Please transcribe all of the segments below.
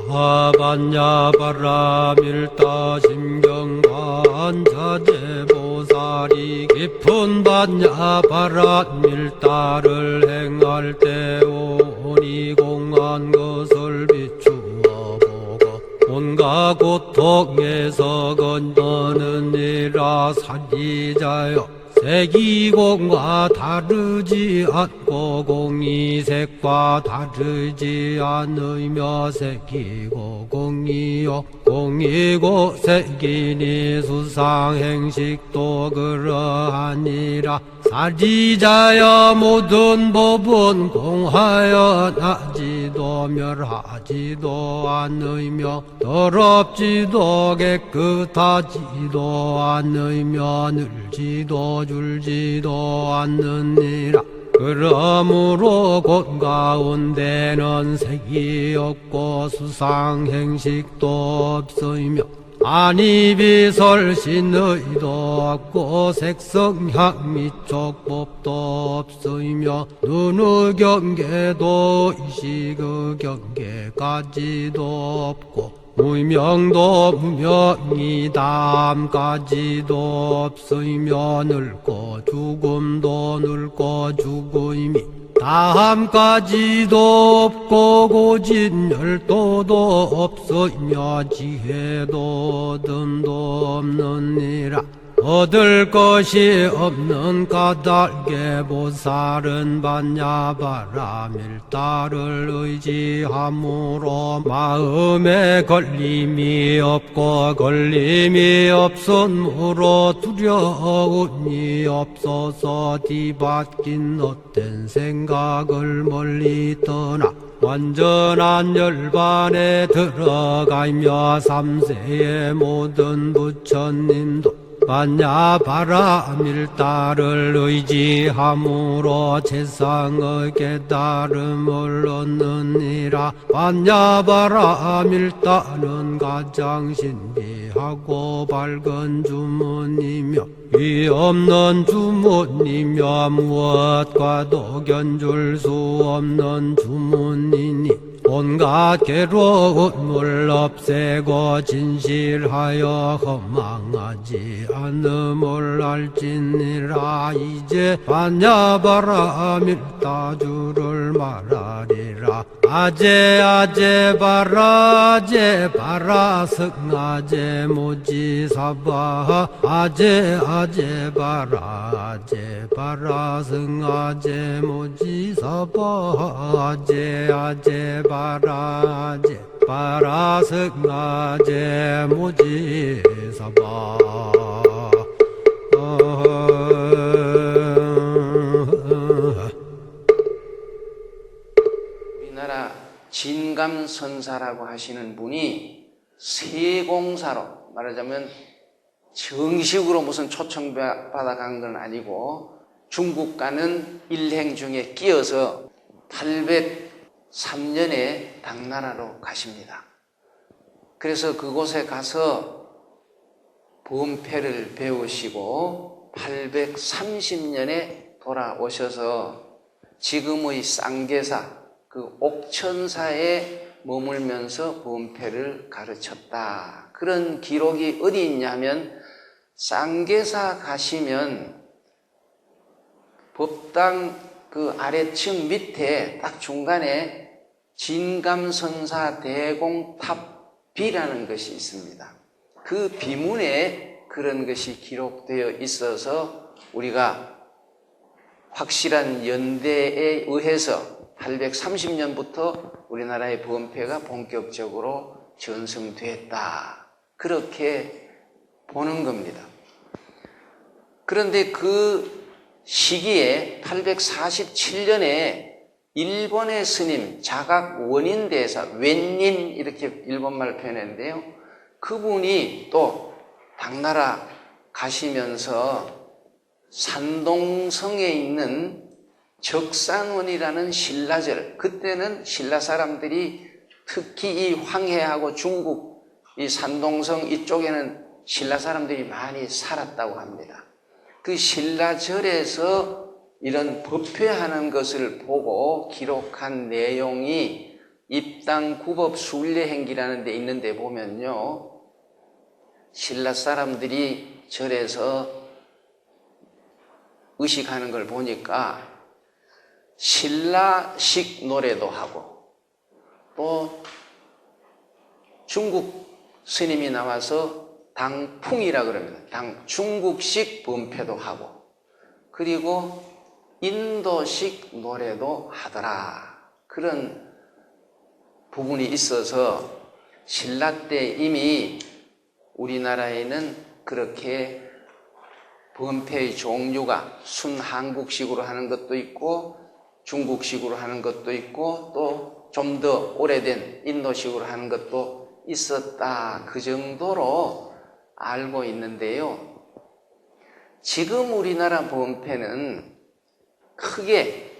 반야바라밀다 심경반자대보살이 깊은 반야바라밀다를 행할 때 오니 공한 것을 비추어 보고 온갖 고통에서 건너느니라. 사리자여, 색이공과 다르지 않고 공이색과 다르지 않으며 색이고 공이요 공이고 색이니 수상행식도 그러하니라. 사리자여, 모든 법은 공하여 나지도 멸하지도 않으며 더럽지도 깨끗하지도 않으며 늘지도 줄지도 않느니라. 그러므로 곧 가운데는 색이 없고 수상행식도 없으며 안이비설신의도 없고 색성향 미촉법도 없으며 눈의 경계도 의식의 경계까지도 없고 무명도 무명이 담까지도 없으며 늙고 죽음도 늙고 죽음이 다함까지도 없고 고진열도도 없으며 지혜도 듬도 없느니라. 얻을 것이 없는 까닭에 보살은 반야바라밀다를 의지함으로 마음에 걸림이 없고 걸림이 없으므로 두려움이 없어서 뒤바뀐 헛된 생각을 멀리 떠나 완전한 열반에 들어가며 삼세의 모든 부처님도 반야바라밀다를 의지함으로 세상의 깨달음을 얻느니라. 반야바라밀다는 가장 신비하고 밝은 주문이며 위없는 주문이며 무엇과도 견줄 수 없는 주문이니 온갖 괴로움을 없애고 진실하여 허망하지 않음을 알지니라. 이제 반야바라밀다주를 말하리라. 아제 아제 바라 아제 바라 승아제 모지사바 아제 아제 바라 아제 바라 승아제 모지사바 아제 아제 바라 아제 바라 승아제 모지사바. 우리나라 진감선사라고 하시는 분이 세공사로 말하자면 정식으로 무슨 초청받아 간 건 아니고 중국과는 일행 중에 끼어서 803년에 당나라로 가십니다. 그래서 그곳에 가서 범패를 배우시고 830년에 돌아오셔서 지금의 쌍계사 그 옥천사에 머물면서 범패를 가르쳤다. 그런 기록이 어디 있냐면 쌍계사 가시면 법당 그 아래층 밑에 딱 중간에 진감선사 대공탑비라는 것이 있습니다. 그 비문에 그런 것이 기록되어 있어서 우리가 확실한 연대에 의해서 830년부터 우리나라의 범패가 본격적으로 전승됐다. 그렇게 보는 겁니다. 그런데 그 시기에 847년에 일본의 스님 자각 원인대사 웬닌 이렇게 일본말 표현했는데요. 그분이 또 당나라 가시면서 산동성에 있는 적산원이라는 신라절, 그때는 신라 사람들이 특히 이 황해하고 중국 이 산동성 이쪽에는 신라 사람들이 많이 살았다고 합니다. 그 신라절에서 이런 법회하는 것을 보고 기록한 내용이 입당 구법 순례 행기라는 데 있는데 보면요, 신라 사람들이 절에서 의식하는 걸 보니까 신라식 노래도 하고, 또 중국 스님이 나와서 당풍이라 그럽니다. 중국식 범패도 하고, 그리고 인도식 노래도 하더라. 그런 부분이 있어서 신라 때 이미 우리나라에는 그렇게 범패의 종류가 순한국식으로 하는 것도 있고 중국식으로 하는 것도 있고 또 좀 더 오래된 인도식으로 하는 것도 있었다. 그 정도로 알고 있는데요. 지금 우리나라 범패는 크게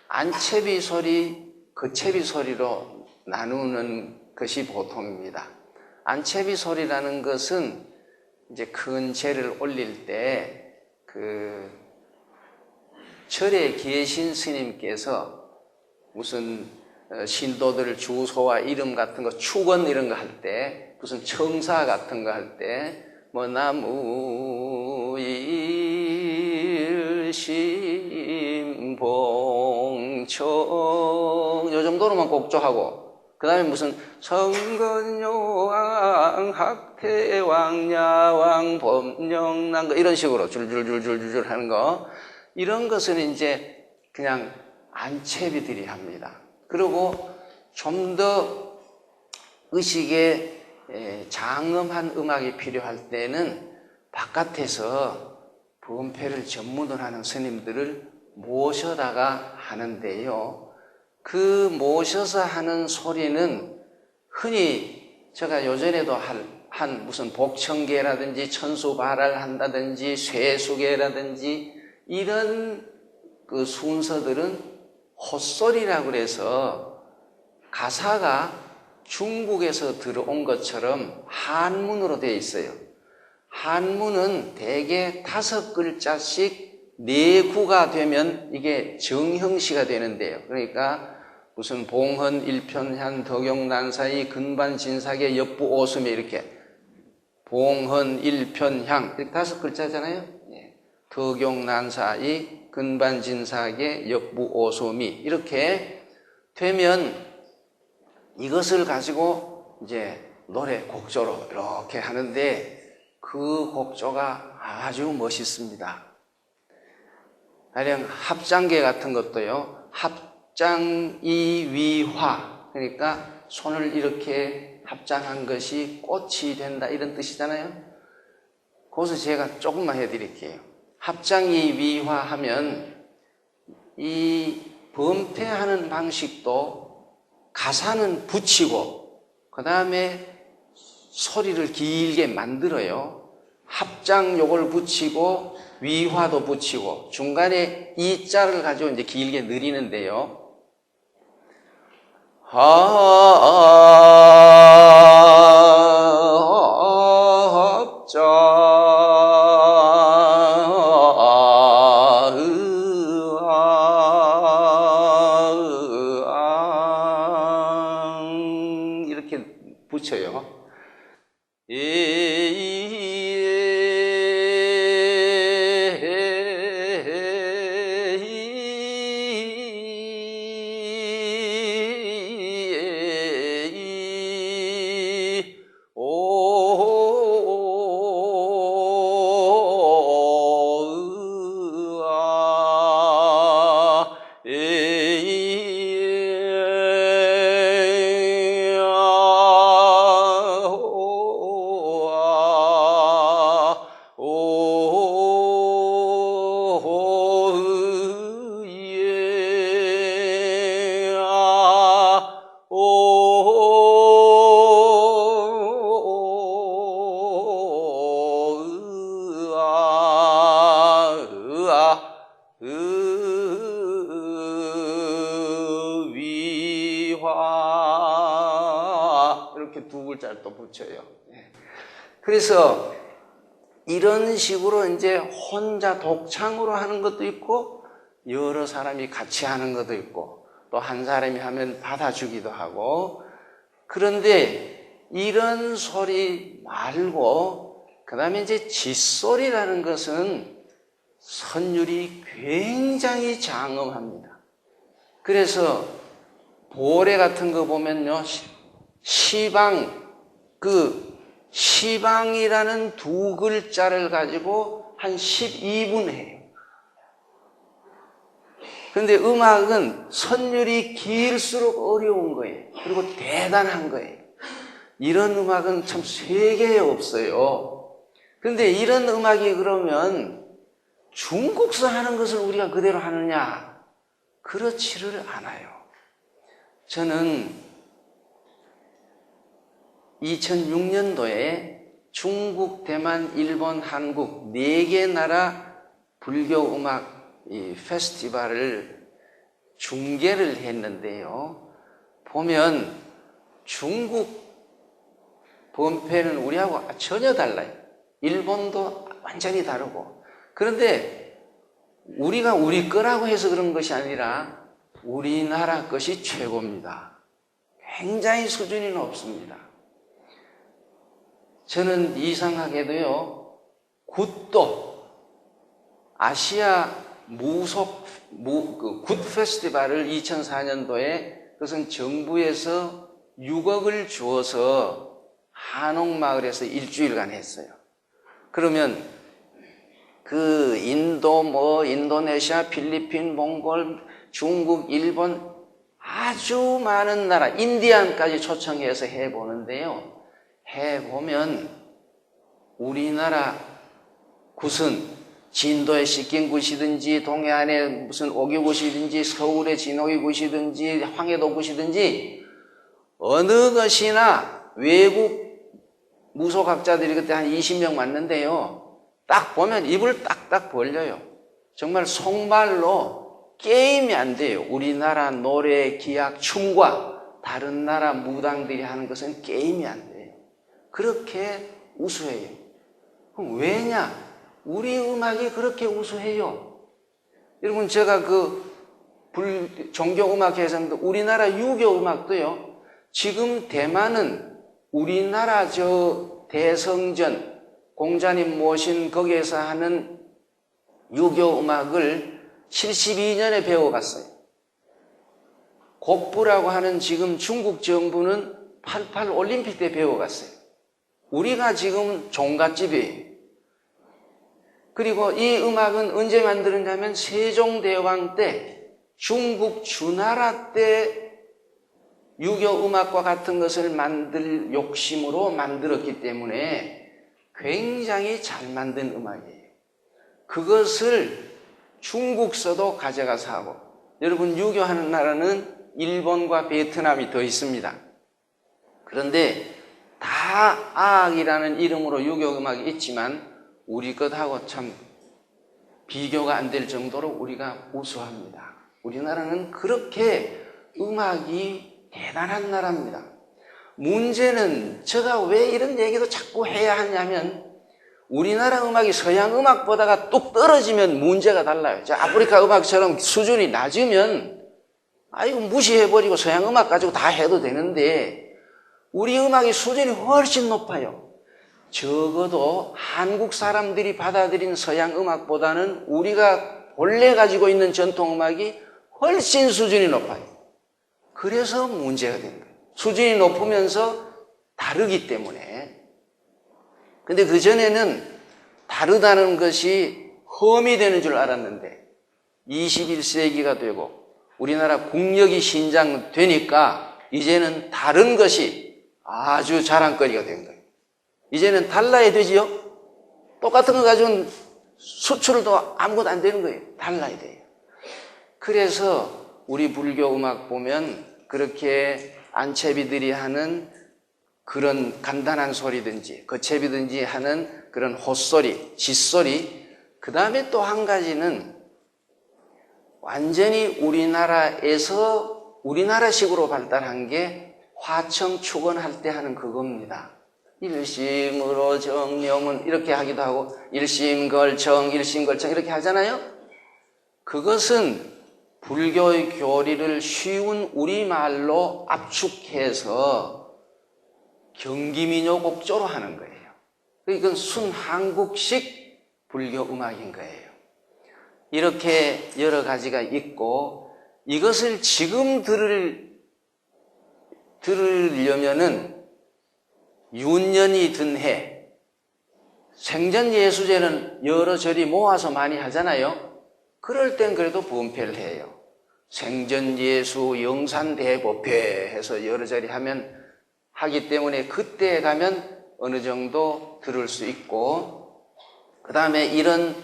안채비 소리, 거채비 소리로 나누는 것이 보통입니다. 안채비 소리라는 것은 이제 큰 제를 올릴 때 절에 계신 스님께서 무슨 신도들 주소와 이름 같은 거, 축원 이런 거 할 때, 무슨 청사 같은 거 할 때, 뭐 나무 일심봉청 요 정도로만 꼭조하고, 그 다음에 무슨 성건요왕 학태왕 야왕 범령난 거 이런 식으로 줄줄줄줄줄 하는 거, 이런 것은 이제 그냥 안채비들이 합니다. 그리고 좀 더 의식에 장엄한 음악이 필요할 때는 바깥에서 범패를 전문을 하는 스님들을 모셔다가 하는데요. 그 모셔서 하는 소리는 흔히 제가 요전에도 한 무슨 복청계라든지 천수발을 한다든지 쇠수계라든지 이런 그 순서들은 헛소리라고 그래서 가사가 중국에서 들어온 것처럼 한문으로 되어 있어요. 한문은 대개 5글자씩 4구가 되면 이게 정형시가 되는데요. 그러니까 무슨 봉헌 일편향 덕용난사이 근반진사계 역부오수미 이렇게 봉헌 일편향 이렇게 5글자잖아요. 덕용난사이 근반진사계 역부오수미 이렇게 되면 이것을 가지고 이제 노래 곡조로 이렇게 하는데 그 곡조가 아주 멋있습니다. 가령 합장계 같은 것도요. 합장이위화 그러니까 손을 이렇게 합장한 것이 꽃이 된다 이런 뜻이잖아요. 그것을 제가 조금만 해드릴게요. 합장이위화 하면 이 범패하는 방식도 가사는 붙이고 그 다음에 소리를 길게 만들어요. 합장 요걸 붙이고 위화도 붙이고 중간에 이 자를 가지고 이제 길게 느리는데요. 이렇게 붙여요. 이렇게 두 글자를 또 붙여요. 그래서 이런 식으로 이제 혼자 독창으로 하는 것도 있고 여러 사람이 같이 하는 것도 있고 또 한 사람이 하면 받아주기도 하고. 그런데 이런 소리 말고 그 다음에 이제 짖소리라는 것은 선율이 굉장히 장엄합니다. 그래서 보례 같은 거 보면요, 시방이라는 두 글자를 가지고 한 12분 해요. 근데 음악은 선율이 길수록 어려운 거예요. 그리고 대단한 거예요. 이런 음악은 참 세계에 없어요. 근데 이런 음악이 그러면 중국서 하는 것을 우리가 그대로 하느냐? 그렇지를 않아요. 저는 2006년도에 중국, 대만, 일본, 한국 4개 나라 불교 음악 페스티벌을 중계를 했는데요. 보면 중국 번패는 우리하고 전혀 달라요. 일본도 완전히 다르고. 그런데 우리가 우리 거라고 해서 그런 것이 아니라 우리나라 것이 최고입니다. 굉장히 수준이 높습니다. 저는 이상하게도요, 굿도 아시아 굿 페스티벌을 2004년도에 그것은 정부에서 6억을 주어서 한옥마을에서 일주일간 했어요. 그러면 그 인도네시아, 필리핀, 몽골, 중국, 일본 아주 많은 나라, 인디안까지 초청해서 해보는데요. 해보면 우리나라 굿은 진도의 식긴굿이든지 동해안의 무슨 오기굿이든지 서울의 진오기굿이든지 황해도굿이든지 어느 것이나 외국 무속학자들이 그때 한 20명 왔는데요. 딱 보면 입을 딱딱 벌려요. 정말 속말로 게임이 안 돼요. 우리나라 노래, 기악, 춤과 다른 나라 무당들이 하는 것은 게임이 안 돼요. 그렇게 우수해요. 그럼 왜냐? 우리 음악이 그렇게 우수해요. 여러분, 제가 종교음악회에서 우리나라 유교음악도요, 지금 대만은 우리나라 대성전 공자님 모신 거기에서 하는 유교음악을 72년에 배워갔어요. 곡부라고 하는 지금 중국 정부는 88 올림픽 때 배워갔어요. 우리가 지금 종갓집이에요. 그리고 이 음악은 언제 만들었냐면 세종대왕 때 중국 주나라 때 유교 음악과 같은 것을 만들 욕심으로 만들었기 때문에 굉장히 잘 만든 음악이에요. 그것을 중국서도 가져가서 하고, 여러분 유교하는 나라는 일본과 베트남이 더 있습니다. 그런데 다악이라는 이름으로 유교 음악이 있지만 우리 것하고 참 비교가 안 될 정도로 우리가 우수합니다. 우리나라는 그렇게 음악이 대단한 나라입니다. 문제는 제가 왜 이런 얘기도 자꾸 해야 하냐면 우리나라 음악이 서양 음악보다가 뚝 떨어지면 문제가 달라요. 아프리카 음악처럼 수준이 낮으면 이거 무시해버리고 서양 음악 가지고 다 해도 되는데 우리 음악의 수준이 훨씬 높아요. 적어도 한국 사람들이 받아들인 서양 음악보다는 우리가 본래 가지고 있는 전통 음악이 훨씬 수준이 높아요. 그래서 문제가 된 거예요. 수준이 높으면서 다르기 때문에. 근데 그전에는 다르다는 것이 험이 되는 줄 알았는데 21세기가 되고 우리나라 국력이 신장되니까 이제는 다른 것이 아주 자랑거리가 된 거예요. 이제는 달라야 되지요? 똑같은 거 가지고는 수출도 아무것도 안 되는 거예요. 달라야 돼요. 그래서 우리 불교 음악 보면 그렇게 안채비들이 하는 그런 간단한 소리든지 거채비든지 하는 그런 헛소리, 짖소리, 그 다음에 또 한 가지는 완전히 우리나라에서 우리나라식으로 발달한 게 화청 축원할 때 하는 그겁니다. 일심으로 정념은 이렇게 하기도 하고 일심걸청 이렇게 하잖아요. 그것은 불교의 교리를 쉬운 우리말로 압축해서 경기민요곡조로 하는 거예요. 이건 순한국식 불교 음악인 거예요. 이렇게 여러 가지가 있고, 이것을 지금 들으려면은 윤년이 든 해, 생전예수제는 여러 절이 모아서 많이 하잖아요. 그럴 땐 그래도 부음패를 해요. 생전예수 영산대법회 해서 여러 절이 하기 때문에 그때 가면 어느 정도 들을 수 있고, 그 다음에 이런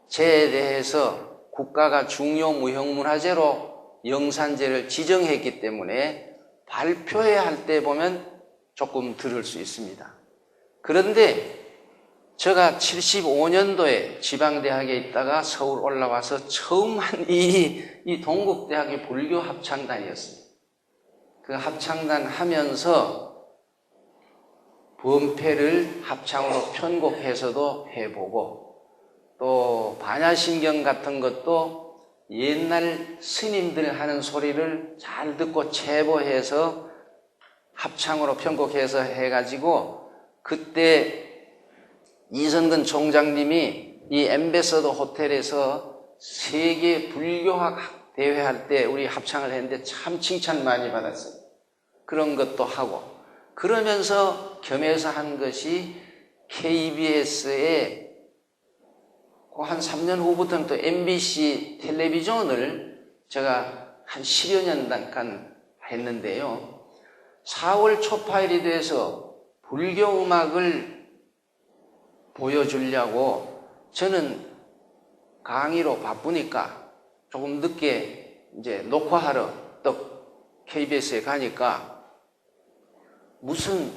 제에 대해서 국가가 중요 무형문화재로 영산제를 지정했기 때문에 발표회 할 때 보면 조금 들을 수 있습니다. 그런데 제가 75년도에 지방대학에 있다가 서울 올라와서 처음 한 이 동국대학의 불교 합창단이었어요. 그 합창단 하면서 부음패를 합창으로 편곡해서도 해보고, 또 반야심경 같은 것도 옛날 스님들 하는 소리를 잘 듣고 체보해서 합창으로 편곡해서 해가지고, 그때 이선근 총장님이 이 엠베서더 호텔에서 세계 불교학 대회 할 때 우리 합창을 했는데 참 칭찬 많이 받았어요. 그런 것도 하고, 그러면서 겸해서 한 것이 KBS에 한 3년 후부터는 또 MBC 텔레비전을 제가 한 10여 년간 했는데요. 4월 초파일이 돼서 불교 음악을 보여주려고 저는 강의로 바쁘니까 조금 늦게 이제 녹화하러 또 KBS에 가니까 무슨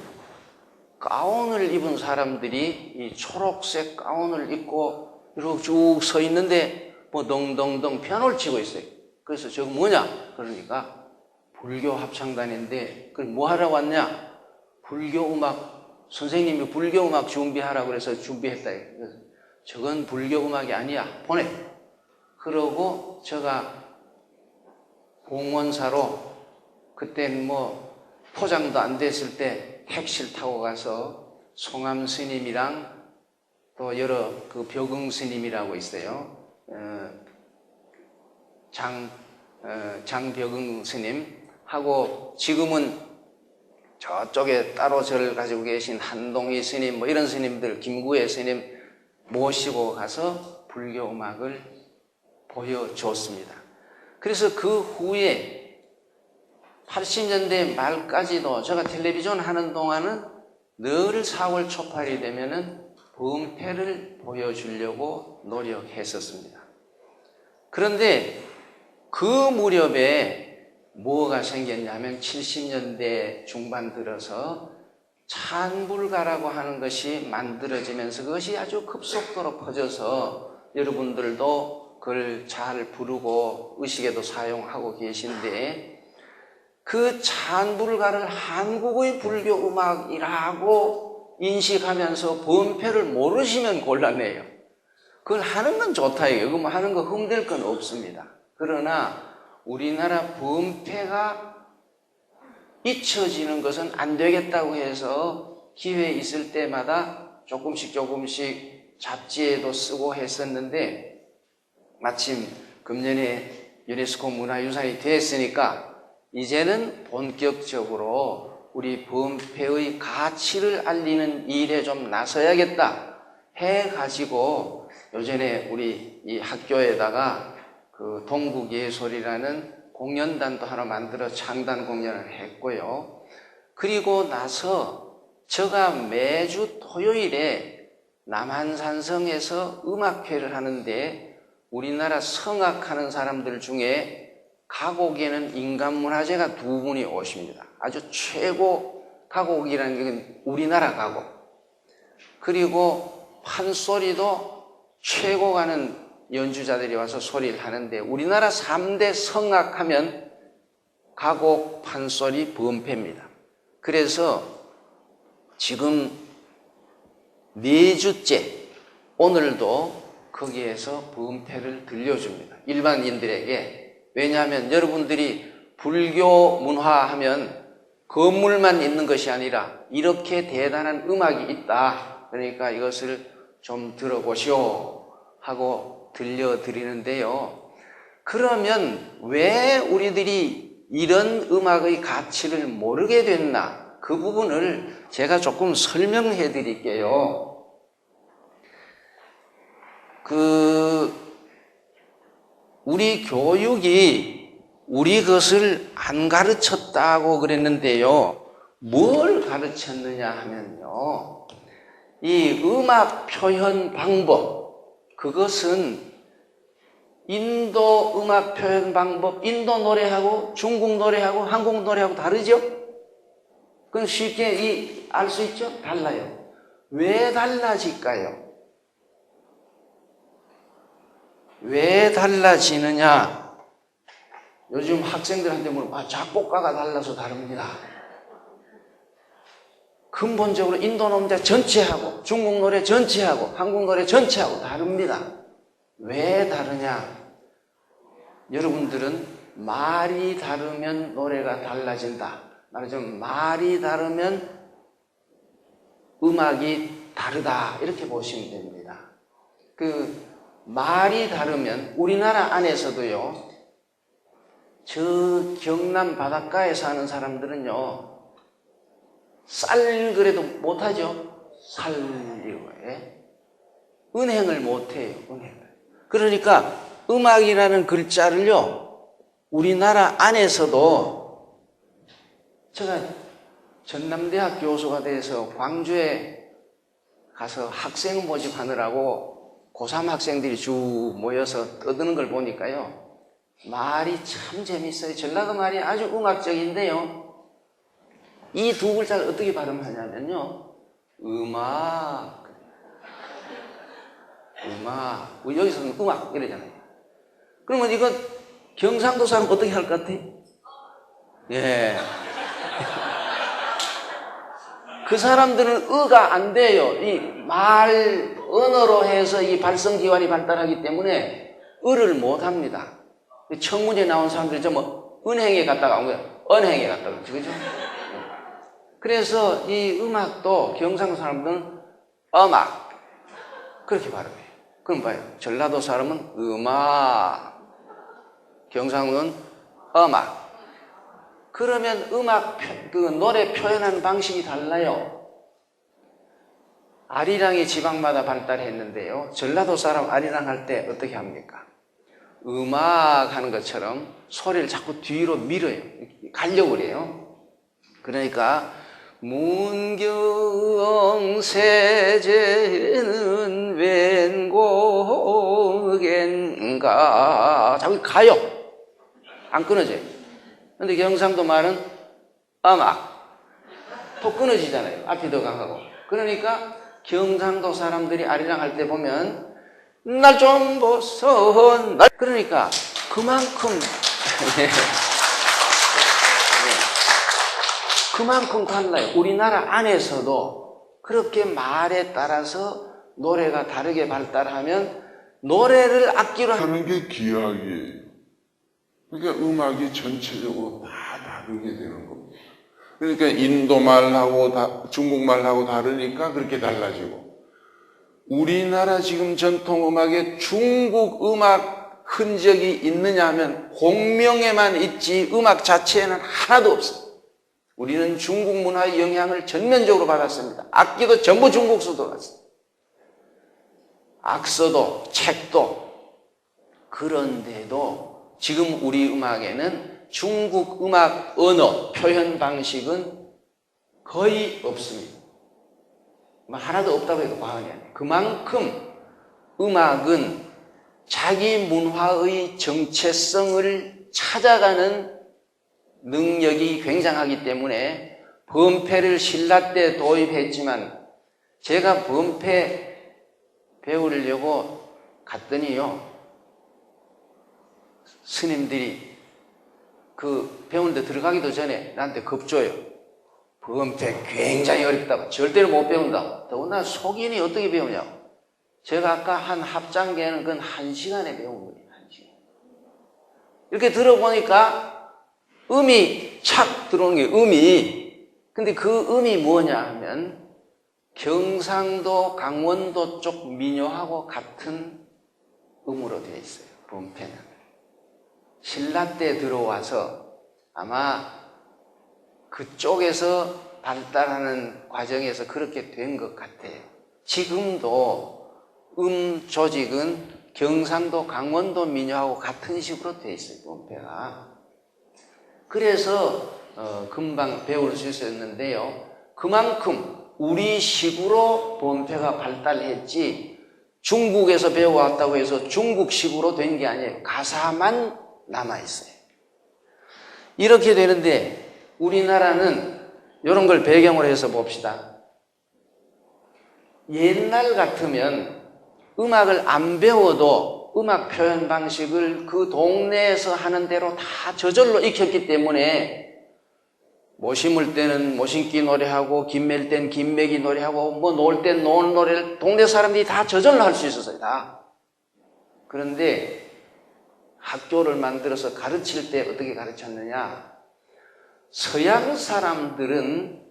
가운을 입은 사람들이 이 초록색 가운을 입고 이렇게 쭉 서 있는데 뭐 덩덩덩 피아노를 치고 있어요. 그래서 저거 뭐냐? 그러니까 불교 합창단인데 그걸 뭐 하러 왔냐? 불교 음악, 선생님이 불교 음악 준비하라고 그래서 준비했다. 그래서 저건 불교 음악이 아니야. 보내. 그러고 제가 공원사로 그때는 뭐 포장도 안 됐을 때 택시를 타고 가서 송암 스님이랑 또 여러 그 벽응 스님이라고 있어요. 장벽응 스님하고 지금은 저쪽에 따로 절을 가지고 계신 한동희 스님 뭐 이런 스님들, 김구혜 스님 모시고 가서 불교 음악을 보여줬습니다. 그래서 그 후에 80년대 말까지도 제가 텔레비전 하는 동안은 늘 4월 초팔이 되면은 부음패를 보여주려고 노력했었습니다. 그런데 그 무렵에 뭐가 생겼냐면 70년대 중반 들어서 찬불가라고 하는 것이 만들어지면서 그것이 아주 급속도로 퍼져서 여러분들도 그걸 잘 부르고 의식에도 사용하고 계신데, 그 찬불가를 한국의 불교 음악이라고 인식하면서 부음패를 모르시면 곤란해요. 그걸 하는 건 좋다 이거예요. 그럼 하는 거 흠될 건 없습니다. 그러나 우리나라 부음패가 잊혀지는 것은 안 되겠다고 해서 기회 있을 때마다 조금씩 잡지에도 쓰고 했었는데, 마침 금년에 유네스코 문화유산이 됐으니까 이제는 본격적으로 우리 부음패의 가치를 알리는 일에 좀 나서야겠다 해가지고 요전에 우리 이 학교에다가 그 동국예술이라는 공연단도 하나 만들어 창단 공연을 했고요. 그리고 나서 제가 매주 토요일에 남한산성에서 음악회를 하는데 우리나라 성악하는 사람들 중에 가곡에는 인간문화재가 두 분이 오십니다. 아주 최고 가곡이라는 게 우리나라 가곡. 그리고 판소리도 최고 가는 연주자들이 와서 소리를 하는데 우리나라 3대 성악하면 가곡, 판소리, 부음패입니다. 그래서 지금 4주째 오늘도 거기에서 부음패를 들려줍니다. 일반인들에게 왜냐하면 여러분들이 불교 문화 하면 건물만 있는 것이 아니라 이렇게 대단한 음악이 있다. 그러니까 이것을 좀 들어보시오 하고 들려드리는데요. 그러면 왜 우리들이 이런 음악의 가치를 모르게 됐나? 그 부분을 제가 조금 설명해 드릴게요. 우리 교육이 우리 것을 안 가르쳤다고 그랬는데요. 뭘 가르쳤느냐 하면요. 이 음악 표현 방법, 그것은 인도 음악 표현 방법, 인도 노래하고 중국 노래하고 한국 노래하고 다르죠? 그건 쉽게 알 수 있죠? 달라요. 왜 달라질까요? 왜 달라지느냐? 요즘 학생들한테 물어봐. 작곡가가 달라서 다릅니다. 근본적으로 인도 노래 전체하고 중국 노래 전체하고 한국 노래 전체하고 다릅니다. 왜 다르냐? 여러분들은 말이 다르면 노래가 달라진다. 말하자면 말이 다르면 음악이 다르다. 이렇게 보시면 됩니다. 말이 다르면 우리나라 안에서도요. 저 경남 바닷가에 사는 사람들은요. 쌀 그래도 못하죠. 살리고 은행을 못해요. 은행을. 그러니까 음악이라는 글자를요. 우리나라 안에서도 제가 전남대학 교수가 돼서 광주에 가서 학생 모집하느라고 고3 학생들이 쭉 모여서 떠드는 걸 보니까요. 말이 참 재밌어요. 전라도 말이 아주 음악적인데요. 이 두 글자를 어떻게 발음하냐면요. 음악. 여기서는 음악 이러잖아요. 그러면 이거 경상도 사람 어떻게 할 것 같아? 예. 그 사람들은 의가 안 돼요. 이 말, 언어로 해서 이 발성기관이 발달하기 때문에 의를 못 합니다. 청문회에 나온 사람들이 은행에 갔다가 온 거예요. 은행에 갔다가. 그죠? 그래서 이 음악도 경상도 사람들은 음악. 그렇게 발음해요. 그럼 봐요. 전라도 사람은 음악. 경상도는 음악. 그러면 노래 표현하는 방식이 달라요. 아리랑이 지방마다 발달했는데요. 전라도 사람 아리랑 할 때 어떻게 합니까? 음악 하는 것처럼 소리를 자꾸 뒤로 밀어요. 가려고 그래요. 그러니까 문경 세제는 웬 곡인가 자꾸 가요. 안 끊어져요. 근데 경상도 말은 음악 또 끊어지잖아요. 앞이 더 강하고. 그러니까 경상도 사람들이 아리랑 할 때 보면 날 좀 보소 날 그러니까 그만큼 그만큼 달라요. 우리나라 안에서도 그렇게 말에 따라서 노래가 다르게 발달하면 노래를 악기로 하는 게 기하기예요. 그러니까 음악이 전체적으로 다 다르게 되는 겁니다. 그러니까 인도말하고 중국말하고 다르니까 그렇게 달라지고 우리나라 지금 전통음악에 중국 음악 흔적이 있느냐 하면 공명에만 있지 음악 자체에는 하나도 없어요. 우리는 중국 문화의 영향을 전면적으로 받았습니다. 악기도 전부 중국서 들어갔어요. 악서도 책도. 그런데도 지금 우리 음악에는 중국 음악 언어 표현 방식은 거의 없습니다. 하나도 없다고 해도 과언이 아니에요. 그만큼 음악은 자기 문화의 정체성을 찾아가는 능력이 굉장하기 때문에 범패를 신라 때 도입했지만 제가 범패 배우려고 갔더니요. 스님들이 그 배우는 데 들어가기도 전에 나한테 겁줘요. 범패 굉장히 어렵다고. 절대로 못 배운다고. 더구나 속인이 어떻게 배우냐고. 제가 아까 한 합장계는 그건 1시간에 배운 거예요. 1시간. 이렇게 들어보니까 음이 착 들어오는 게 음이. 근데 그 음이 뭐냐 하면 경상도, 강원도 쪽 민요하고 같은 음으로 되어 있어요. 본패는. 신라 때 들어와서 아마 그쪽에서 발달하는 과정에서 그렇게 된 것 같아요. 지금도 음 조직은 경상도, 강원도 민요하고 같은 식으로 되어 있어요. 본패가. 그래서 금방 배울 수 있었는데요. 그만큼 우리식으로 본패가 발달했지 중국에서 배워왔다고 해서 중국식으로 된 게 아니에요. 가사만 남아있어요. 이렇게 되는데 우리나라는 이런 걸 배경으로 해서 봅시다. 옛날 같으면 음악을 안 배워도 음악 표현 방식을 그 동네에서 하는 대로 다 저절로 익혔기 때문에 모 심을 때는 모심기 노래하고 김맬 땐 김매기 노래하고 뭐 놀 땐 노는 노래를 동네 사람들이 다 저절로 할 수 있었어요. 다. 그런데 학교를 만들어서 가르칠 때 어떻게 가르쳤느냐? 서양 사람들은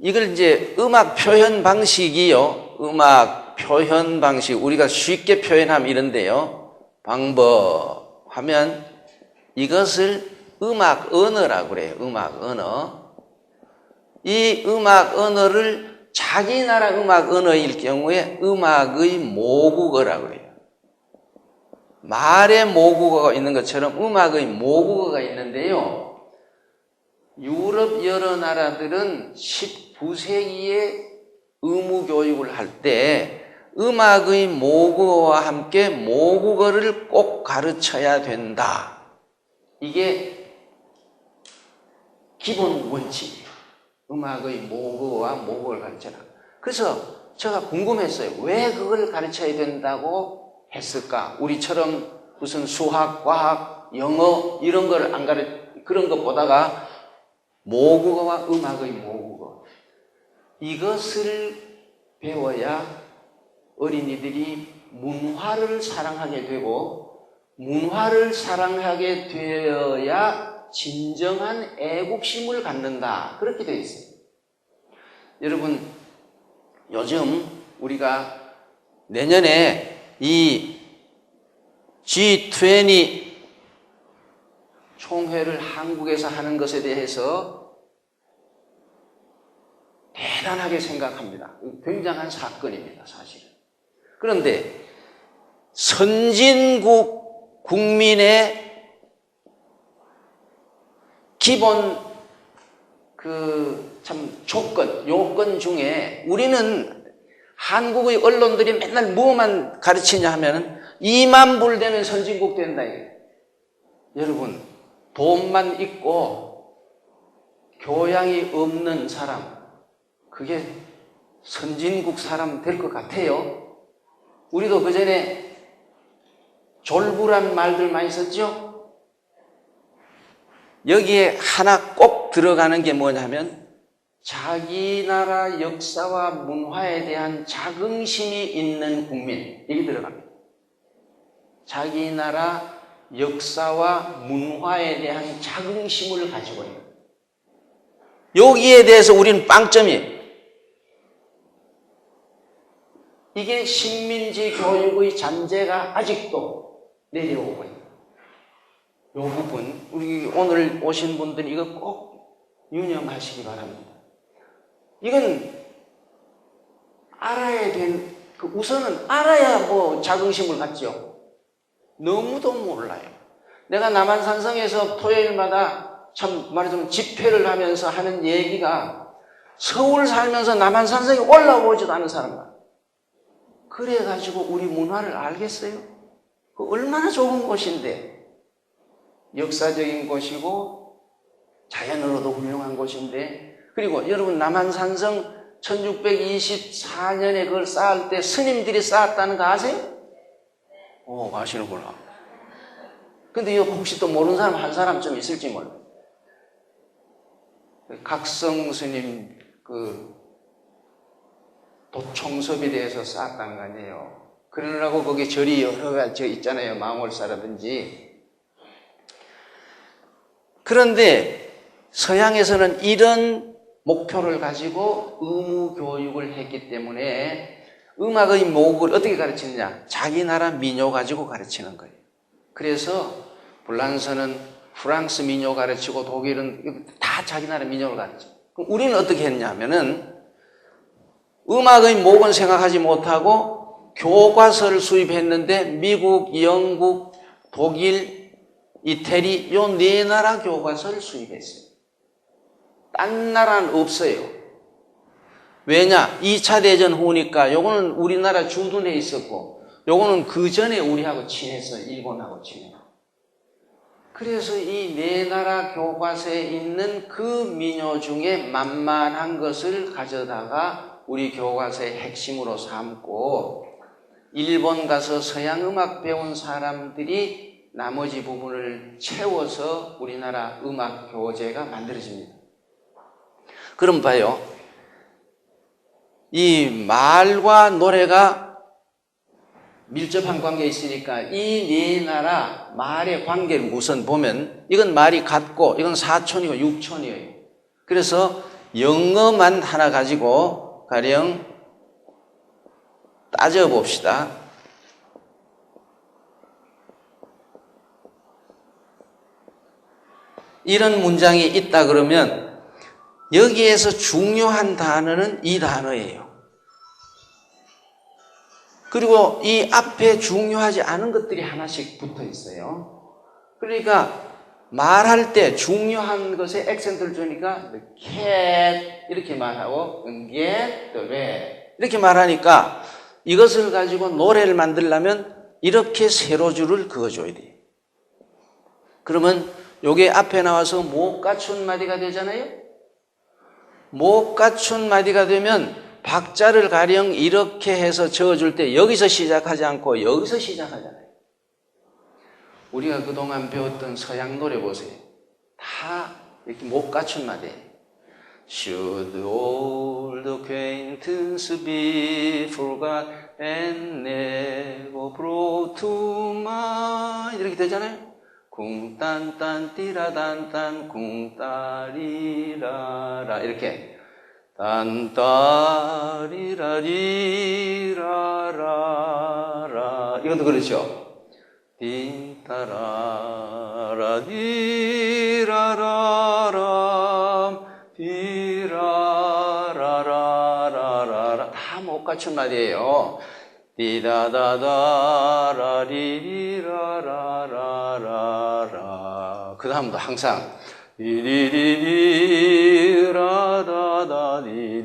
이걸 이제 음악 표현 방식이요. 음악 표현 방식 우리가 쉽게 표현하면 이런데요. 방법 하면 이것을 음악 언어라고 그래요. 음악 언어. 이 음악 언어를 자기 나라 음악 언어일 경우에 음악의 모국어라고 그래요. 말의 모국어가 있는 것처럼 음악의 모국어가 있는데요. 유럽 여러 나라들은 19세기에 의무교육을 할 때 음악의 모국어와 함께 모국어를 꼭 가르쳐야 된다. 이게 기본 원칙이에요. 음악의 모국어와 모국어를 가르쳐라. 그래서 제가 궁금했어요. 왜 그걸 가르쳐야 된다고 했을까? 우리처럼 무슨 수학, 과학, 영어 이런 걸 안 그런 것 보다가 모국어와 음악의 모국어 이것을 배워야 어린이들이 문화를 사랑하게 되고 문화를 사랑하게 되어야 진정한 애국심을 갖는다. 그렇게 되어 있어요. 여러분 요즘 우리가 내년에 이 G20 총회를 한국에서 하는 것에 대해서 대단하게 생각합니다. 굉장한 사건입니다, 사실은. 그런데 선진국 국민의 기본 요건 중에 우리는 한국의 언론들이 맨날 뭐만 가르치냐 하면은 2만 불 되면 선진국 된다. 여러분, 돈만 있고 교양이 없는 사람, 그게 선진국 사람 될 것 같아요? 우리도 그 전에 졸부란 말들 많이 썼죠? 여기에 하나 꼭 들어가는 게 뭐냐면 자기 나라 역사와 문화에 대한 자긍심이 있는 국민, 이게 들어갑니다. 자기 나라 역사와 문화에 대한 자긍심을 가지고 있는 여기에 대해서 우리는 빵점이에요. 이게 식민지 교육의 잔재가 아직도 내려오고 있는 이 부분, 우리 오늘 오신 분들이 이거 꼭 유념하시기 바랍니다. 이건 알아야 될, 우선은 알아야 뭐 자긍심을 갖죠. 너무도 몰라요. 내가 남한산성에서 토요일마다 참 말하자면 집회를 하면서 하는 얘기가 서울 살면서 남한산성에 올라오지도 않은 사람들. 그래가지고 우리 문화를 알겠어요? 그 얼마나 좋은 곳인데, 역사적인 곳이고 자연으로도 훌륭한 곳인데, 그리고 여러분 남한산성 1624년에 그걸 쌓을 때 스님들이 쌓았다는 거 아세요? 아시는구나. 근데 이거 혹시 또 모르는 사람 한 사람쯤 있을지 몰라요. 각성 스님 도총섭에 대해서 쌓았다는 거 아니에요. 그러느라고 거기 절이 여러 가지 있잖아요. 망월사라든지. 그런데 서양에서는 이런 목표를 가지고 의무 교육을 했기 때문에 음악의 목을 어떻게 가르치느냐? 자기 나라 민요 가지고 가르치는 거예요. 그래서 불란서는 프랑스 민요 가르치고 독일은 다 자기 나라 민요를 가르쳐. 그럼 우리는 어떻게 했냐면은 음악의 목은 생각하지 못하고 교과서를 수입했는데 미국, 영국, 독일, 이태리 요 네 나라 교과서를 수입했어요. 딴 나라는 없어요. 왜냐? 2차 대전 후니까 요거는 우리나라 주둔에 있었고 요거는 그 전에 우리하고 친했어요. 일본하고 친해요. 그래서 이 네 나라 교과서에 있는 그 민요 중에 만만한 것을 가져다가 우리 교과서의 핵심으로 삼고 일본 가서 서양 음악 배운 사람들이 나머지 부분을 채워서 우리나라 음악 교재가 만들어집니다. 그럼 봐요. 이 말과 노래가 밀접한 관계에 있으니까 이 네 나라 말의 관계를 우선 보면 이건 말이 같고 이건 4촌이고 6촌이에요. 그래서 영어만 하나 가지고 가령 따져봅시다. 이런 문장이 있다 그러면 여기에서 중요한 단어는 이 단어예요. 그리고 이 앞에 중요하지 않은 것들이 하나씩 붙어 있어요. 그러니까 말할 때 중요한 것에 액센트를 주니까 the cat 이렇게 말하고 get the rat 이렇게 말하니까 이것을 가지고 노래를 만들려면 이렇게 세로줄을 그어줘야 돼요. 그러면 요게 앞에 나와서 못 갖춘 마디가 되잖아요. 못 갖춘 마디가 되면 박자를 가령 이렇게 해서 저어줄 때 여기서 시작하지 않고 여기서 시작하잖아요. 우리가 그동안 배웠던 서양 노래 보세요. 다 이렇게 못 갖춘 마디예요. Should old acquaintance be forgot and never brought to mind 이렇게 되잖아요. 궁딴딴 띠라단딴 궁따리라라 이렇게 딴따리라리라라라 이것도 그렇죠. 딘따라라 디라라람 디라라라라라 다 못 갖춘 말이에요. 디다다다라리라라라라 그 다음도 항상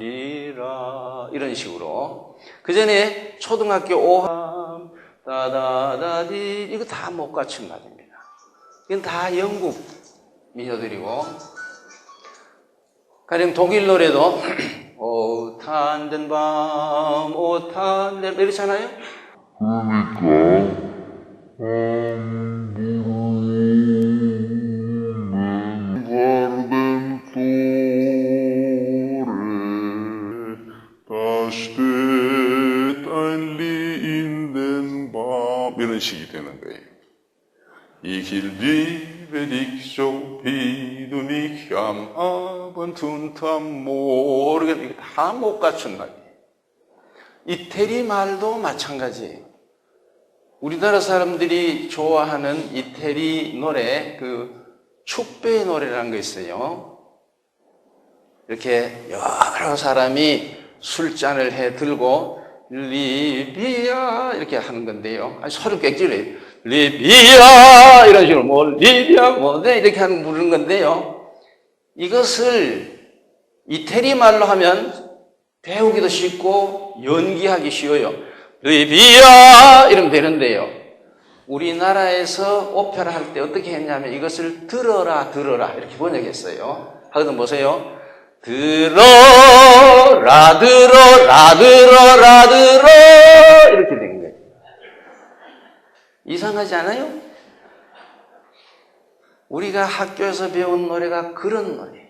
리리리라다다리리라 이런 식으로 그 전에 초등학교 5함 다다다디 이거 다 못 갖춘 말입니다. 이건 다 영국 민요들이고 가령 독일 노래도 오 탄된 밤 오 탄된 이렇잖아요. 이런 식이 되는 거예요. Ich liebe dich so wie du mich am Abend unterm Morgen 이게 다 못 갖춘 말이에요. 이태리 말도 마찬가지예요. 우리나라 사람들이 좋아하는 이태리 노래 그 축배의 노래라는 거 있어요. 이렇게 여러 사람이 술잔을 해 들고 리비아 이렇게 하는 건데요. 아니 소리 꽥질해요. 리비아 이런 식으로 뭐 리비아 뭐네 이렇게 하는 부르는 건데요. 이것을 이태리 말로 하면 배우기도 쉽고 연기하기 쉬워요. 리비아 이러면 되는데요. 우리나라에서 오페라 할 때 어떻게 했냐면 이것을 들어라 들어라 이렇게 번역했어요. 하거든 보세요. 들어라 들어라 들어라 들어 이렇게 된 거예요. 이상하지 않아요? 우리가 학교에서 배운 노래가 그런 노래예요.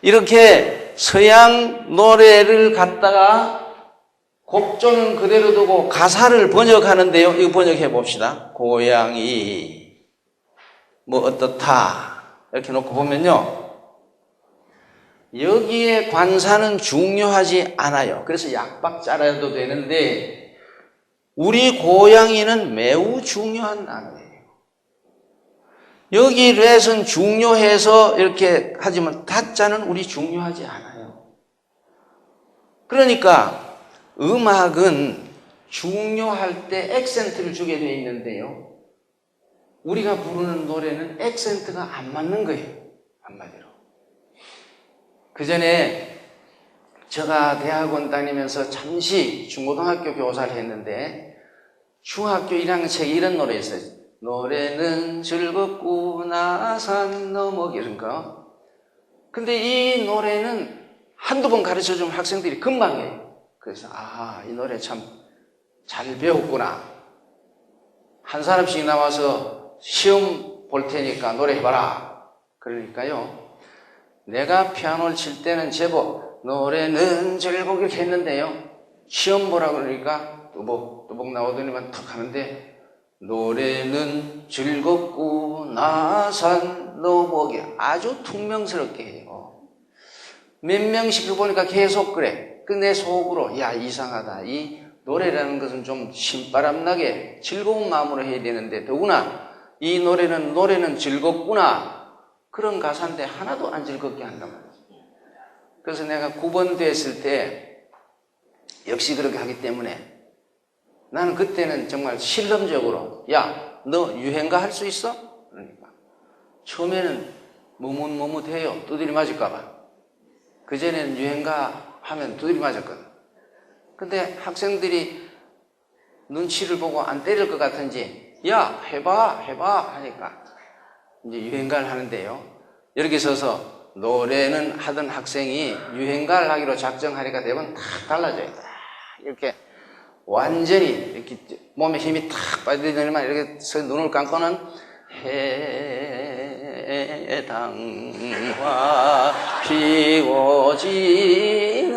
이렇게 서양 노래를 갖다가 곡조는 그대로 두고 가사를 번역하는데요. 이거 번역해 봅시다. 고양이 뭐 어떻다 이렇게 놓고 보면요. 여기에 관사는 중요하지 않아요. 그래서 약박자라도 되는데 우리 고양이는 매우 중요한 단어예요. 여기 렛은 중요해서 이렇게 하지만 타자는 우리 중요하지 않아요. 그러니까 음악은 중요할 때 액센트를 주게 되어 있는데요. 우리가 부르는 노래는 액센트가 안 맞는 거예요. 한마디로. 그 전에 제가 대학원 다니면서 잠시 중고등학교 교사를 했는데 중학교 1학년 책에 이런 노래 있어요. 노래는 즐겁구나 산 너머 이런 거. 근데 이 노래는 한두 번 가르쳐주면 학생들이 금방 해요. 그래서 이 노래 참 잘 배웠구나. 한 사람씩 나와서 시험 볼 테니까 노래 해봐라. 그러니까요. 내가 피아노를 칠 때는 제법 노래는 즐겁게 이렇게 했는데요. 시험 보라 그러니까 뚜벅뚜벅 나오더니만 턱 하는데 노래는 즐겁고 나산 너머게 아주 퉁명스럽게 해요. 몇 명씩 보니까 계속 그래. 그 내 속으로 야 이상하다. 이 노래라는 것은 좀 신바람나게 즐거운 마음으로 해야 되는데 더구나 이 노래는 즐겁구나. 그런 가사인데 하나도 안 즐겁게 한단 말이에요. 그래서 내가 9번 됐을 때 역시 그렇게 하기 때문에 나는 그때는 정말 실험적으로 야, 너 유행가 할 수 있어? 그러니까 처음에는 머뭇머뭇해요. 두드리 맞을까 봐. 그전에는 유행가 하면 두드리 맞았거든. 근데 학생들이 눈치를 보고 안 때릴 것 같은지 야, 해봐 하니까 이제 유행가를 하는데요. 이렇게 서서 노래는 하던 학생이 유행가를 하기로 작정하니까 대부분 탁 달라져요. 이렇게 완전히 이렇게 몸에 힘이 탁 빠지더니만 이렇게 눈을 감고는 해당화 피워지는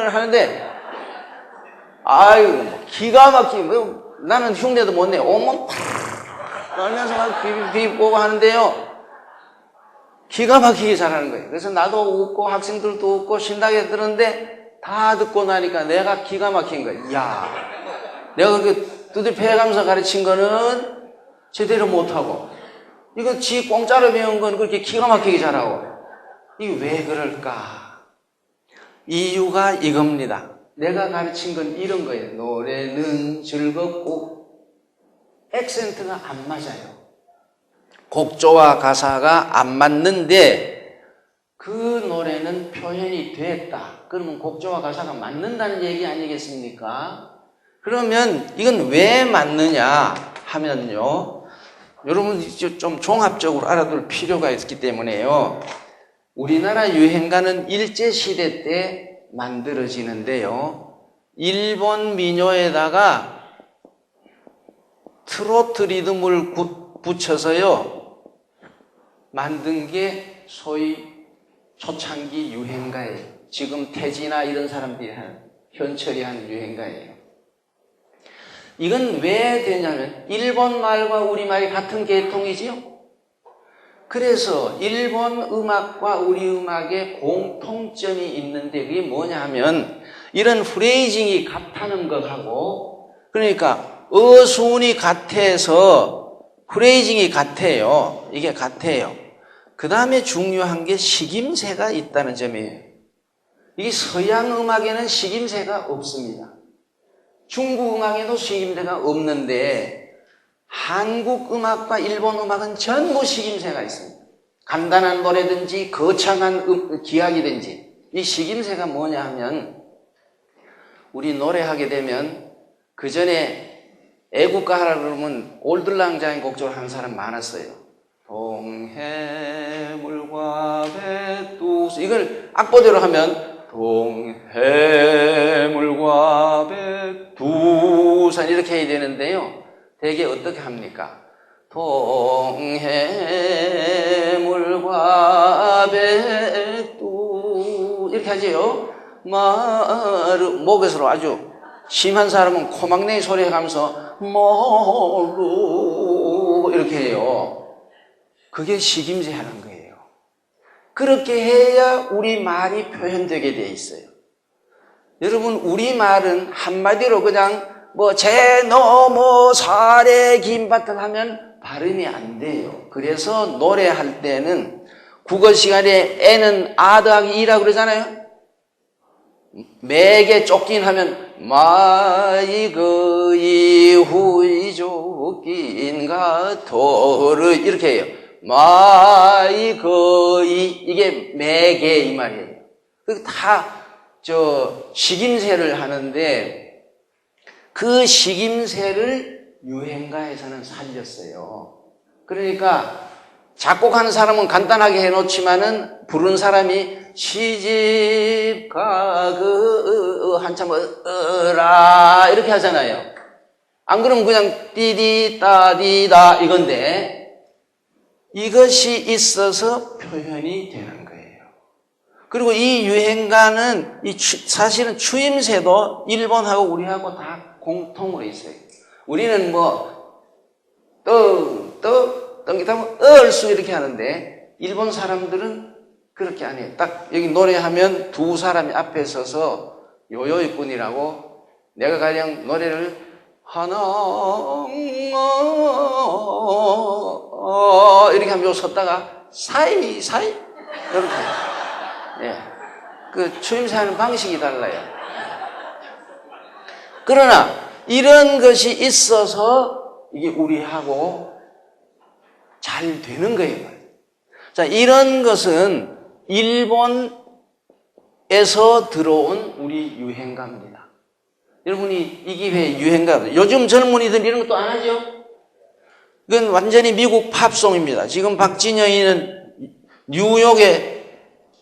하는데 아유 기가 막히게 나는 흉내도 못 내. 온몸 팍 떨면서 막 비비고 하는데요. 기가 막히게 잘하는 거예요. 그래서 나도 웃고 학생들도 웃고 신나게 들었는데 다 듣고 나니까 내가 기가 막힌 거예요. 이야, 내가 그 두드려 패가면서 가르친 거는 제대로 못하고 이거 지 공짜로 배운 건 그렇게 기가 막히게 잘하고 이게 왜 그럴까? 이유가 이겁니다. 내가 가르친 건 이런 거예요. 노래는 즐겁고 액센트가 안 맞아요. 곡조와 가사가 안 맞는데 그 노래는 표현이 됐다. 그러면 곡조와 가사가 맞는다는 얘기 아니겠습니까? 그러면 이건 왜 맞느냐 하면요. 여러분 좀 종합적으로 알아둘 필요가 있기 때문에요. 우리나라 유행가는 일제시대 때 만들어지는데요. 일본 민요에다가 트로트 리듬을 붙여서요. 만든 게 소위 초창기 유행가예요. 지금 태지나 이런 사람들이 한 현철이 한 유행가예요. 이건 왜 되냐면 일본 말과 우리말이 같은 계통이지요. 그래서 일본 음악과 우리 음악에 공통점이 있는데 그게 뭐냐 하면 이런 프레이징이 같다는 것하고 그러니까 어순이 같아서 프레이징이 같아요. 이게 같아요. 그 다음에 중요한 게 식임새가 있다는 점이에요. 이게 서양 음악에는 식임새가 없습니다. 중국 음악에도 식임새가 없는데 한국 음악과 일본 음악은 전부 식임새가 있습니다. 간단한 노래든지 거창한 기악이든지 이 식임새가 뭐냐 하면 우리 노래하게 되면 그 전에 애국가 하라 그러면 올들랑자인 곡조를 하는 사람 많았어요. 동해물과 백두산 이걸 악보대로 하면 동해물과 백두산 이렇게 해야 되는데요. 대개 어떻게 합니까? 동해물과 백두 이렇게 하지요. 목에서로 아주 심한 사람은 코막내기 소리 해가면서 모르 이렇게 해요. 그게 식임새 하는 거예요. 그렇게 해야 우리 말이 표현되게 돼 있어요. 여러분, 우리 말은 한마디로 그냥 제 너머 살에 김밭을 하면 발음이 안 돼요. 그래서 노래할 때는 국어 시간에 애는 아 더하기 이라고 그러잖아요. 매개 쫓긴 하면 마이 거이 후이 쫓긴가 도르 이렇게 해요. 마이 거이 이게 매개 이 말이에요. 다 식임새를 하는데 그 식임새를 유행가에서는 살렸어요. 그러니까 작곡하는 사람은 간단하게 해놓지만은 부른 사람이 시집가 한참 으라 이렇게 하잖아요. 안 그러면 그냥 띠디 따디다 이건데 이것이 있어서 표현이 되는 거예요. 그리고 이 유행가는 사실은 추임새도 일본하고 우리하고 다 공통으로 있어요. 우리는 땡기타면 얼쑤 이렇게 하는데 일본 사람들은 그렇게 안 해요. 딱 여기 노래하면 두 사람이 앞에 서서 요요이꾼이라고 내가 가령 노래를 하나 이렇게 하면 섰다가 사이사이 이렇게 해요. 예. 그 추임새하는 방식이 달라요. 그러나 이런 것이 있어서 이게 우리하고 잘 되는 거예요. 자, 이런 것은 일본에서 들어온 우리 유행가입니다. 여러분이 이 기회에 유행가, 요즘 젊은이들 이런 것도 안 하죠? 이건 완전히 미국 팝송입니다. 지금 박진영이는 뉴욕에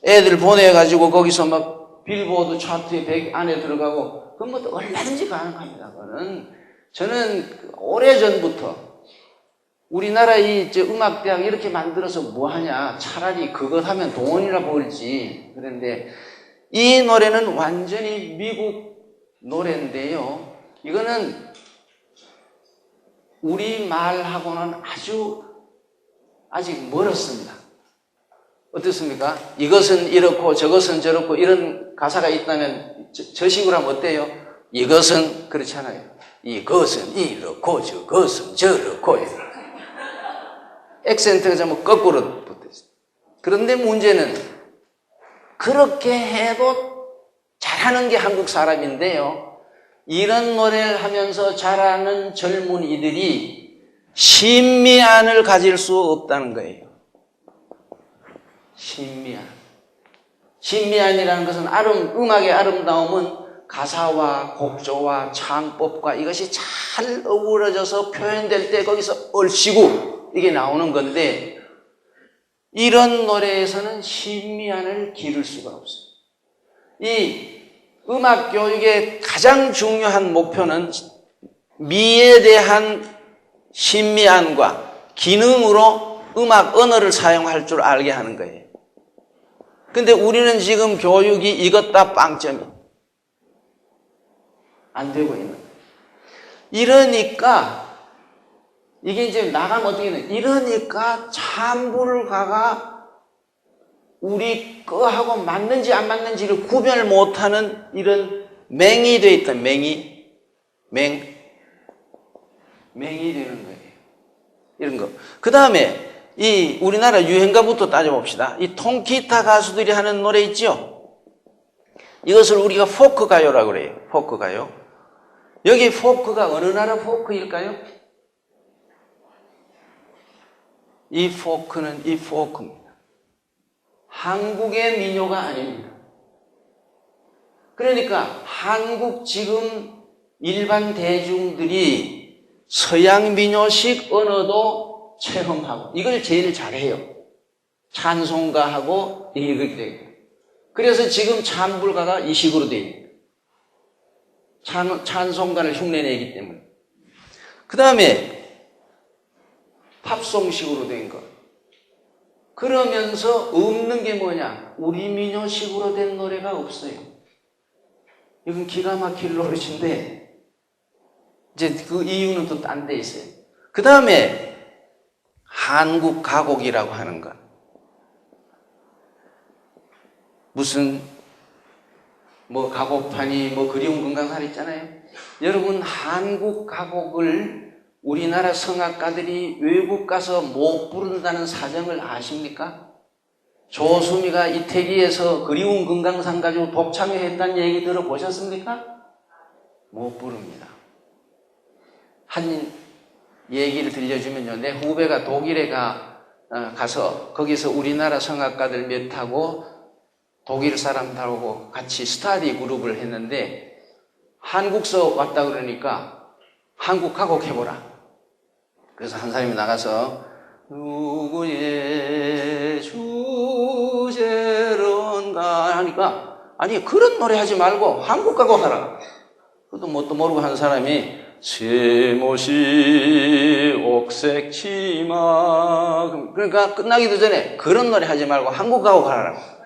애들 보내가지고 거기서 막 빌보드 차트에 100 안에 들어가고 그건 뭐 얼마든지 가능합니다. 그거는 저는 오래전부터 우리나라 음악대학 이렇게 만들어서 뭐 하냐. 차라리 그것 하면 돈이나 벌지. 그런데 이 노래는 완전히 미국 노래인데요. 이거는 우리 말하고는 아직 멀었습니다. 어떻습니까? 이것은 이렇고 저것은 저렇고 이런 가사가 있다면 저 식으로 하면 어때요? 이것은 그렇잖아요. 이것은 이렇고 저것은 저렇고 액센트가 전부 거꾸로 붙어있어요. 그런데 문제는 그렇게 해도 잘하는 게 한국 사람인데요. 이런 노래를 하면서 잘하는 젊은이들이 신미안을 가질 수 없다는 거예요. 신미안이라는 것은 음악의 아름다움은 가사와 곡조와 창법과 이것이 잘 어우러져서 표현될 때 거기서 얼씨구 이게 나오는 건데 이런 노래에서는 신미안을 기를 수가 없어요. 이 음악 교육의 가장 중요한 목표는 미에 대한 신미안과 기능으로 음악 언어를 사용할 줄 알게 하는 거예요. 근데 우리는 지금 교육이 이것 다 빵점이에요. 안 되고 있는 거예요. 이러니까 이게 이제 나가면 어떻게 되냐. 이러니까 찬불가가 우리 거하고 맞는지 안 맞는지를 구별 못하는 이런 맹이 돼 있다. 맹이 되는 거예요. 이런 거. 그 다음에 이 우리나라 유행가부터 따져봅시다. 이 통기타 가수들이 하는 노래 있죠? 이것을 우리가 포크 가요라고 그래요. 포크 가요. 여기 포크가 어느 나라 포크일까요? 이 포크는 이 포크입니다. 한국의 민요가 아닙니다. 그러니까 한국 지금 일반 대중들이 서양 민요식 언어도 체험하고 이걸 제일 잘해요. 찬송가하고 이렇게 돼요. 그래서 지금 찬불가가 이 식으로 돼요. 찬송가를 흉내내기 때문에. 그 다음에 팝송식으로 된 것. 그러면서 없는 게 뭐냐? 우리 민요식으로 된 노래가 없어요. 이건 기가 막힐 노릇인데 이제 그 이유는 또 딴 데 있어요. 그 다음에 한국 가곡이라고 하는 것. 무슨 뭐 가곡판이 뭐 그리운 금강산 있잖아요. 여러분 한국 가곡을 우리나라 성악가들이 외국 가서 못 부른다는 사정을 아십니까? 조수미가 이태리에서 그리운 금강산 가지고 독창회했다는 얘기 들어보셨습니까? 못 부릅니다. 한 얘기를 들려주면요. 내 후배가 독일에 가서 거기서 우리나라 성악가들 몇 하고 독일 사람들하고 같이 스타디 그룹을 했는데 한국서 왔다 그러니까 한국 가곡 해보라. 그래서 한 사람이 나가서 누구의 주제론가 하니까 아니 그런 노래 하지 말고 한국 가곡 하라. 그것도 뭣도 모르고 한 사람이 세모시 옥색 치마 그러니까 끝나기도 전에 그런 노래 하지 말고 한국 가곡 하라고.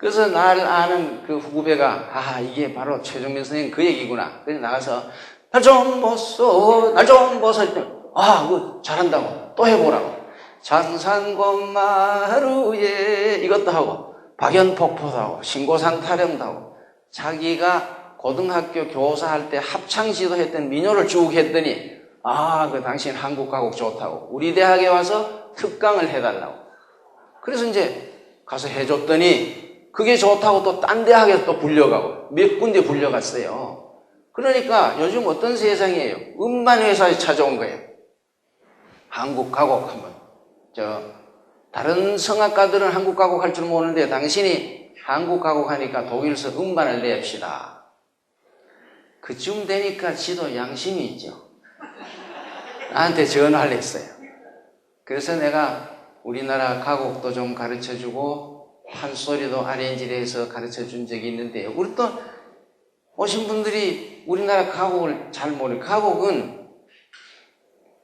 그래서 날 아는 그 후배가 이게 바로 최종민 선생님 그 얘기구나. 그래서 나가서 날 좀 보소 그거 잘한다고 또 해보라고. 장산권마루에 이것도 하고 박연폭포도 하고 신고산 타령도 하고 자기가 고등학교 교사할 때 합창지도 했던 민요를 쭉 했더니 그 당신 한국 가곡 좋다고 우리 대학에 와서 특강을 해달라고. 그래서 이제 가서 해줬더니 그게 좋다고 또 딴 대학에 또 불려가고 몇 군데 불려갔어요. 그러니까 요즘 어떤 세상이에요? 음반 회사에 찾아온 거예요. 한국 가곡 한번. 다른 성악가들은 한국 가곡 할 줄 모르는데 당신이 한국 가곡 하니까 독일서 음반을 냅시다. 그쯤 되니까 지도 양심이 있죠. 나한테 전화를 했어요. 그래서 내가 우리나라 가곡도 좀 가르쳐주고 판소리도 아레인지를 해서 가르쳐준 적이 있는데요. 우리 또 오신 분들이 우리나라 가곡을 잘 모르는 가곡은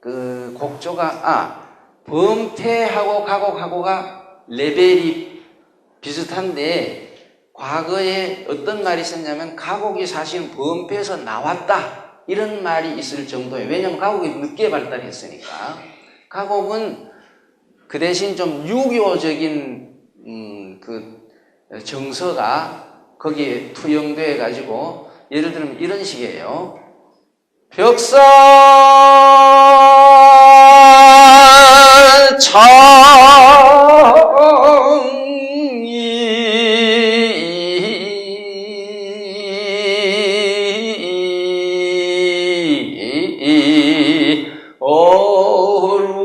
그 곡조가 범퇴하고 가곡하고가 레벨이 비슷한데 과거에 어떤 말이 있었냐면 가곡이 사실 범퇴에서 나왔다 이런 말이 있을 정도예요. 왜냐하면 가곡이 늦게 발달했으니까. 가곡은 그 대신 좀 유교적인 그 정서가 거기에 투영돼 가지고 예를 들면 이런 식이에요. 벽산 창이 어른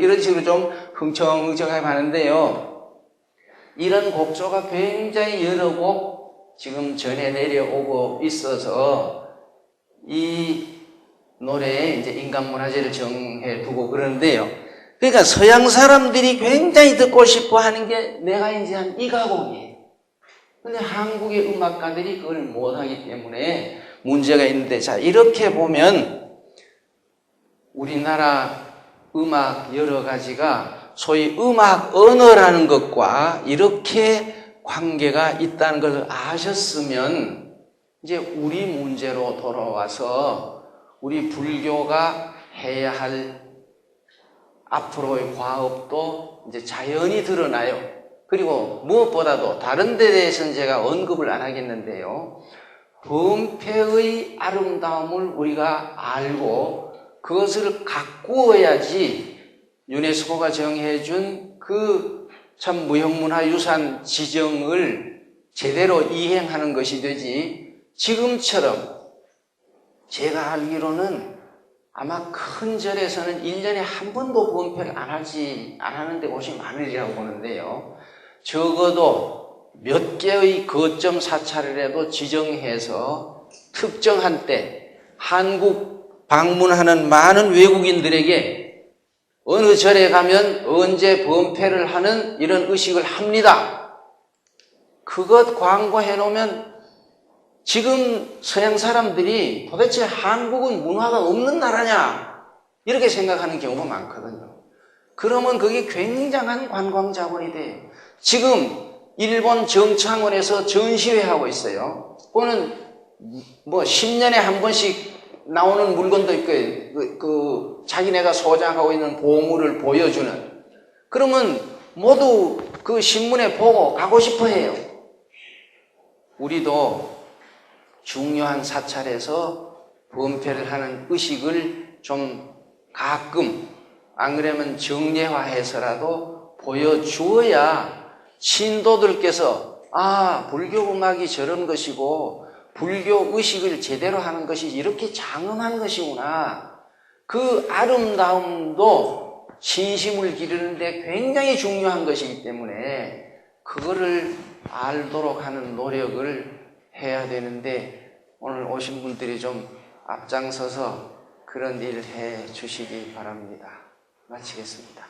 이런 식으로 좀 흥청흥청하게 하는데요. 이런 곡조가 굉장히 여러 곡 지금 전해 내려오고 있어서 이 노래에 이제 인간문화재를 정해 두고 그러는데요. 그러니까 서양 사람들이 굉장히 듣고 싶어 하는 게 내가 이제 한 이 가곡이에요. 근데 한국의 음악가들이 그걸 못하기 때문에 문제가 있는데, 자, 이렇게 보면 우리나라 음악 여러 가지가 소위 음악 언어라는 것과 이렇게 관계가 있다는 것을 아셨으면 이제 우리 문제로 돌아와서 우리 불교가 해야 할 앞으로의 과업도 이제 자연히 드러나요. 그리고 무엇보다도 다른 데 대해서는 제가 언급을 안 하겠는데요. 범패의 아름다움을 우리가 알고 그것을 가꾸어야지 유네스코가 정해준 그 참 무형문화유산 지정을 제대로 이행하는 것이 되지, 지금처럼 제가 알기로는 아마 큰 절에서는 1년에 한 번도 범패를 안 하는 데 곳이 많으리라고 보는데요. 적어도 몇 개의 거점 사찰을 해도 지정해서 특정한 때 한국 방문하는 많은 외국인들에게 어느 절에 가면 언제 범패를 하는 이런 의식을 합니다. 그것 광고해 놓으면 지금 서양 사람들이 도대체 한국은 문화가 없는 나라냐 이렇게 생각하는 경우가 많거든요. 그러면 그게 굉장한 관광 자본이 돼요. 지금 일본 정창원에서 전시회 하고 있어요. 그거는 뭐 10년에 한 번씩 나오는 물건도 있고, 자기네가 소장하고 있는 보물을 보여주는. 그러면 모두 그 신문에 보고 가고 싶어 해요. 우리도 중요한 사찰에서 범패를 하는 의식을 좀 가끔, 안 그러면 정례화해서라도 보여주어야 신도들께서 불교 음악이 저런 것이고 불교 의식을 제대로 하는 것이 이렇게 장엄한 것이구나. 그 아름다움도 신심을 기르는데 굉장히 중요한 것이기 때문에 그거를 알도록 하는 노력을 해야 되는데 오늘 오신 분들이 좀 앞장서서 그런 일을 해 주시기 바랍니다. 마치겠습니다.